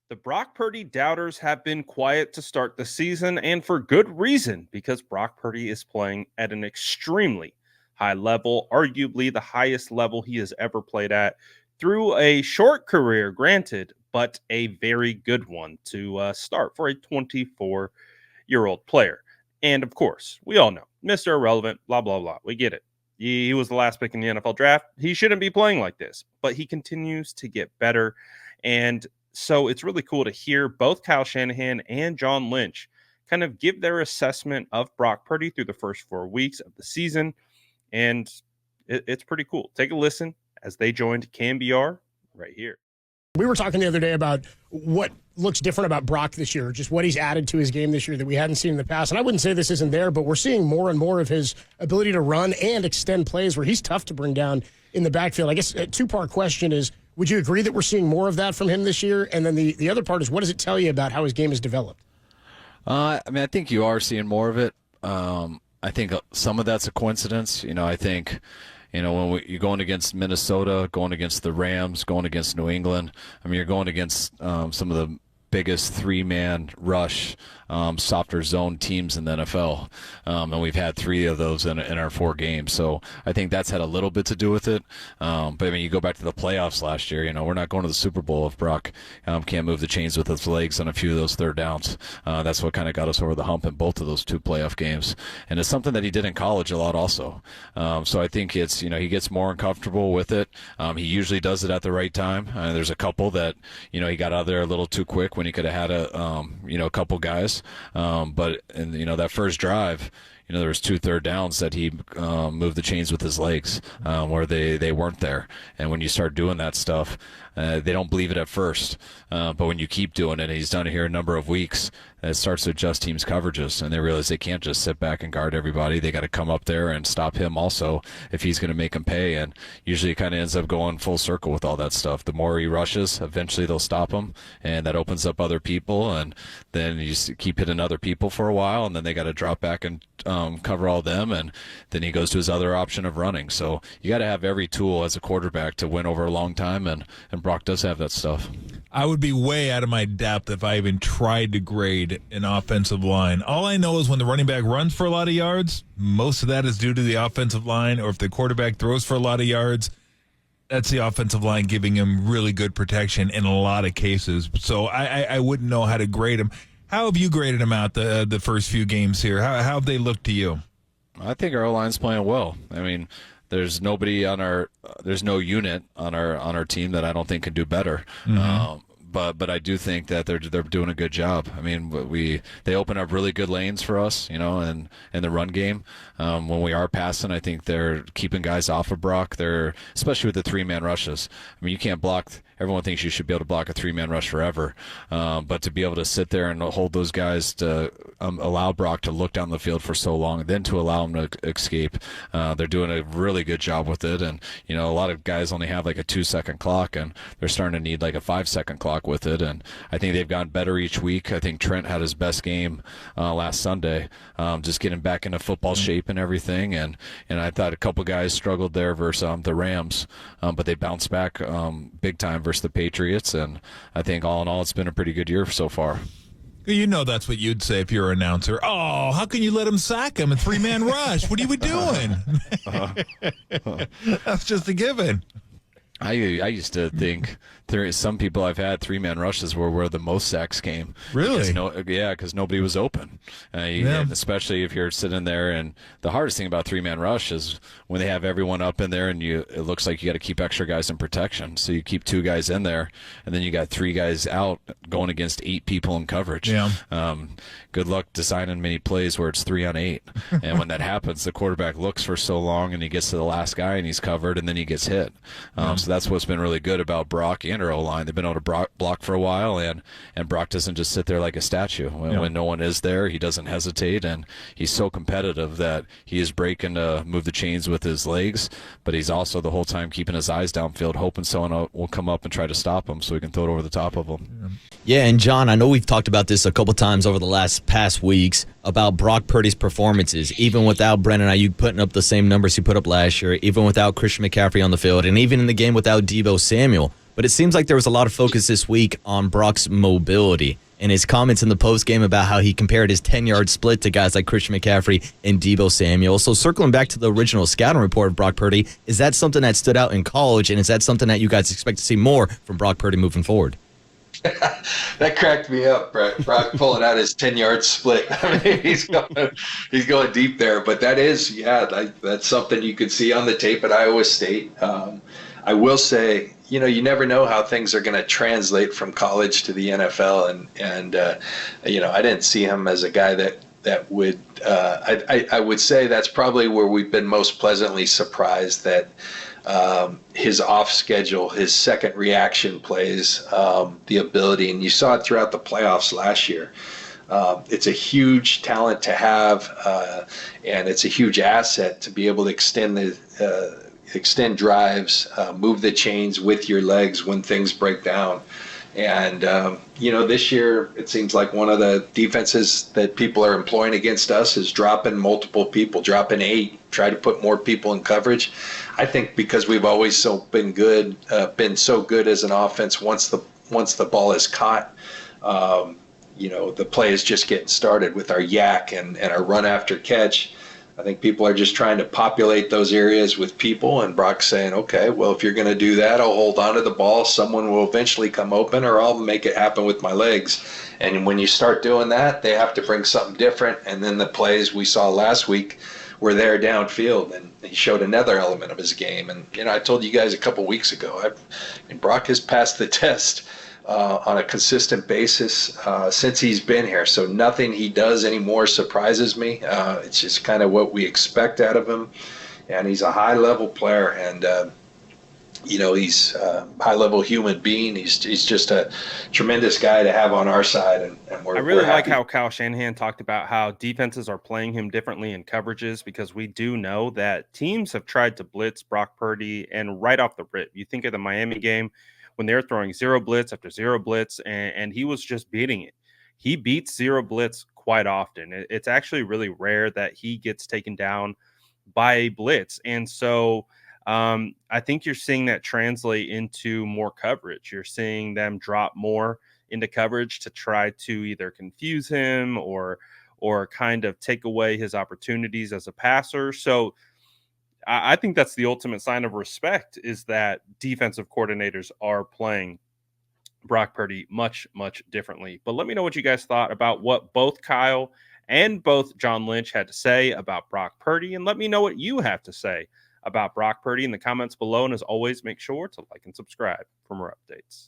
The Brock Purdy doubters have been quiet to start the season, and for good reason, because Brock Purdy is playing at an extremely high level, arguably the highest level he has ever played at through a short career, granted, but a very good one to start for a 24-year-old player. And of course, we all know Mr. Irrelevant, blah, blah, blah. We get it. He was the last pick in the NFL draft. He shouldn't be playing like this, but he continues to get better. And so it's really cool to hear both Kyle Shanahan and John Lynch kind of give their assessment of Brock Purdy through the first 4 weeks of the season. And it's pretty cool. Take a listen as they joined KMBR right here. We were talking the other day about what looks different about Brock this year, just what he's added to his game this year that we hadn't seen in the past. And I wouldn't say this isn't there, but we're seeing more and more of his ability to run and extend plays where he's tough to bring down in the backfield. I guess a two-part question is, would you agree that we're seeing more of that from him this year? And then the other part is, what does it tell you about how his game has developed? I think you are seeing more of it. I think some of that's a coincidence. I think, when you're going against Minnesota, going against the Rams, going against New England, you're going against some of the biggest three-man rush, softer zone teams in the NFL. And we've had three of those in our 4 games. So I think that's had a little bit to do with it. But you go back to the playoffs last year, we're not going to the Super Bowl if Brock can't move the chains with his legs on a few of those third downs. That's what kind of got us over the hump in both of those 2 playoff games. And it's something that he did in college a lot also. So I think it's, he gets more uncomfortable with it. He usually does it at the right time. There's a couple that, he got out there a little too quick when he could have had a couple guys. But in that first drive, there was 2 third downs that he moved the chains with his legs where they weren't there. And when you start doing that stuff, they don't believe it at first. But when you keep doing it, and he's done it here a number of weeks, it starts to adjust teams' coverages, and they realize they can't just sit back and guard everybody. They got to come up there and stop him also if he's going to make them pay. And usually it kind of ends up going full circle with all that stuff. The more he rushes, eventually they'll stop him, and that opens up other people. And then you just keep hitting other people for a while, and then they got to drop back and cover all them, and then he goes to his other option of running. So you got to have every tool as a quarterback to win over a long time, and Brock does have that stuff. I would be way out of my depth if I even tried to grade an offensive line. All I know is when the running back runs for a lot of yards, most of that is due to the offensive line, or if the quarterback throws for a lot of yards, that's the offensive line giving him really good protection in a lot of cases. So I wouldn't know how to grade him. How have you graded him out the first few games here? How have they looked to you? I think our O-line's playing well. There's nobody there's no unit on our team that I don't think can do better. Mm-hmm. But I do think that they're doing a good job. They open up really good lanes for us, in the run game. When we are passing, I think they're keeping guys off of Brock. They're especially with the 3-man rushes. You can't block. Everyone thinks you should be able to block a 3-man rush forever, but to be able to sit there and hold those guys to allow Brock to look down the field for so long, and then to allow him to escape, they're doing a really good job with it. And a lot of guys only have like a 2-second clock, and they're starting to need like a 5-second clock with it. And I think they've gotten better each week. I think Trent had his best game last Sunday, just getting back into football shape and everything. And I thought a couple guys struggled there versus the Rams, but they bounced back big time versus the Patriots, and I think all in all it's been a pretty good year so far. That's what you'd say if you're an announcer. Oh, how can you let him sack him? A 3-man rush. What are you doing? That's just a given. I used to think some people I've had 3-man rushes were where the most sacks came. Really? Because nobody was open. And especially if you're sitting there, and the hardest thing about 3-man rush is when they have everyone up in there, and it looks like you got to keep extra guys in protection. So you keep 2 guys in there, and then you got 3 guys out going against 8 people in coverage. Yeah. Good luck designing many plays where it's 3 on 8. And when that happens, the quarterback looks for so long, and he gets to the last guy, and he's covered, and then he gets hit. So that's what's been really good about Brock and our O-line. They've been able to block for a while, and Brock doesn't just sit there like a statue. When no one is there, he doesn't hesitate, and he's so competitive that he is breaking to move the chains with his legs, but he's also the whole time keeping his eyes downfield, hoping someone will come up and try to stop him so he can throw it over the top of him. Yeah, and John, I know we've talked about this a couple times over the past weeks about Brock Purdy's performances, even without Brandon Ayuk putting up the same numbers he put up last year, even without Christian McCaffrey on the field, and even in the game without Deebo Samuel. but it seems like there was a lot of focus this week on Brock's mobility and his comments in the postgame about how he compared his 10-yard split to guys like Christian McCaffrey and Deebo Samuel. So circling back to the original scouting report of Brock Purdy, is that something that stood out in college, and is that something that you guys expect to see more from Brock Purdy moving forward? That cracked me up, Brett. Brock pulling out his 10-yard split. I mean, he's going deep there. But that is, that's something you could see on the tape at Iowa State. I will say, you never know how things are going to translate from college to the NFL, and I didn't see him as a guy that would. I would say that's probably where we've been most pleasantly surprised that. His off schedule, his second reaction plays, the ability, and you saw it throughout the playoffs last year. It's a huge talent to have, and it's a huge asset to be able to extend drives, move the chains with your legs when things break down. And, this year it seems like one of the defenses that people are employing against us is dropping multiple people, dropping 8, try to put more people in coverage. I think because we've always been so good as an offense once the ball is caught, the play is just getting started with our yak and our run after catch. I think people are just trying to populate those areas with people, and Brock's saying, okay, well, if you're going to do that, I'll hold on to the ball. Someone will eventually come open, or I'll make it happen with my legs. And when you start doing that, they have to bring something different. And then the plays we saw last week were there downfield, and he showed another element of his game. And, I told you guys a couple weeks ago, Brock has passed the test on a consistent basis since he's been here. So nothing he does anymore surprises me. It's just kind of what we expect out of him. And he's a high-level player, and, he's a high-level human being. He's just a tremendous guy to have on our side. And I really like how Kyle Shanahan talked about how defenses are playing him differently in coverages, because we do know that teams have tried to blitz Brock Purdy, and right off the rip, you think of the Miami game, when they're throwing zero blitz after zero blitz, and he was just beating it. He beats zero blitz quite often. It's actually really rare that he gets taken down by a blitz. And so I think you're seeing that translate into more coverage. You're seeing them drop more into coverage to try to either confuse him or kind of take away his opportunities as a passer. So I think that's the ultimate sign of respect, is that defensive coordinators are playing Brock Purdy much, much differently. But let me know what you guys thought about what both Kyle and both John Lynch had to say about Brock Purdy. And let me know what you have to say about Brock Purdy in the comments below. And as always, make sure to like and subscribe for more updates.